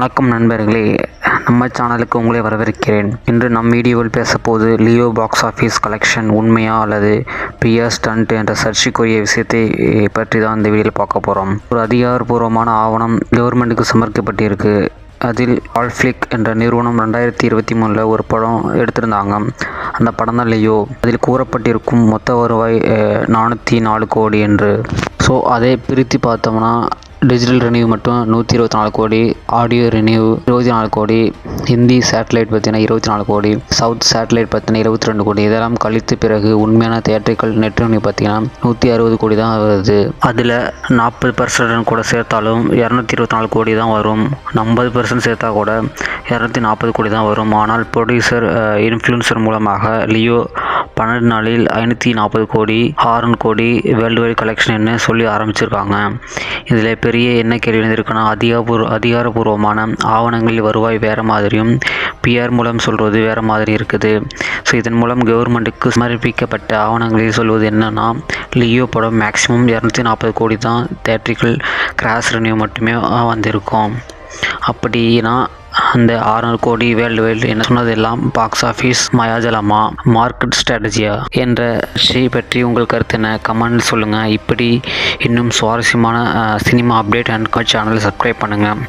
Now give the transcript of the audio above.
வணக்கம் நண்பர்களே, நம்ம சேனலுக்கு உங்களை வரவேற்கிறேன். இன்று நம் வீடியோவில் பேசப்போது லியோ பாக்ஸ் ஆஃபீஸ் கலெக்ஷன் உண்மையா அல்லது பிஆர் ஸ்டண்ட் என்ற சர்ச்சைக்குரிய விஷயத்தை பற்றி தான் இந்த வீடியோவில் பார்க்க போகிறோம். ஒரு அதிகாரப்பூர்வமான ஆவணம் கவர்மெண்ட்டுக்கு சமர்ப்பிக்கப்பட்டிருக்கு. அதில் ஆல்ஃப்ளிக் என்ற நிறுவனம் 2023 ஒரு படம் எடுத்திருந்தாங்க. அந்த படம் தான் லியோ. அதில் கூறப்பட்டிருக்கும் மொத்த வருவாய் 404 கோடி என்று. ஸோ அதை பிரித்து பார்த்தோம்னா டிஜிட்டல் ரெனியூ மட்டும் 124 கோடி, ஆடியோ ரெனியூ 24 கோடி, ஹிந்தி சேட்டலைட் பார்த்தீங்கன்னா 24 கோடி, சவுத் சேட்டலைட் பார்த்தீங்கன்னா 22 கோடி. இதெல்லாம் கழித்து பிறகு உண்மையான தியேட்டரிக்கல் நெட் ரெனியூ பார்த்தீங்கன்னா 160 கோடி தான் வருது. அதில் 40% கூட சேர்த்தாலும் 224 கோடி தான் வரும். 50% சேர்த்தா கூட 240 கோடி தான் வரும். ஆனால் ப்ரொடியூசர் இன்ஃப்ளூன்சர் மூலமாக லியோ 12 நாளில் 540 கோடி, 600 கோடி வேர்ல்டு வைட் கலெக்ஷன் என்ன சொல்லி ஆரம்பிச்சிருக்காங்க. இதில் பெரிய என்ன கேள்வி எழுந்திருக்குன்னா, அதிகாரப்பூர்வமான ஆவணங்களில் வருவாய் வேறு மாதிரியும் பிஆர் மூலம் சொல்வது வேறு மாதிரி இருக்குது. ஸோ இதன் மூலம் கவர்மெண்ட்டுக்கு சமர்ப்பிக்கப்பட்ட ஆவணங்களில் சொல்வது என்னன்னா, லியோ படம் மேக்ஸிமம் 240 கோடி தான் தியேட்ரிக்கல் கிராஸ் ரெனியூ மட்டுமே வந்திருக்கும். அப்படின்னா அந்த 600 கோடி வேர்ல்டு வைல்டு என்ன சொன்னதெல்லாம் பாக்ஸ் ஆஃபீஸ் மாயாஜலமா, மார்க்கெட் ஸ்ட்ராட்டஜியா என்ற பற்றி உங்கள் கருத்து என்ன? கமெண்ட் சொல்லுங்கள். இப்படி இன்னும் சுவாரஸ்யமான சினிமா அப்டேட் அண்ட் சேனலை சப்ஸ்கிரைப் பண்ணுங்கள்.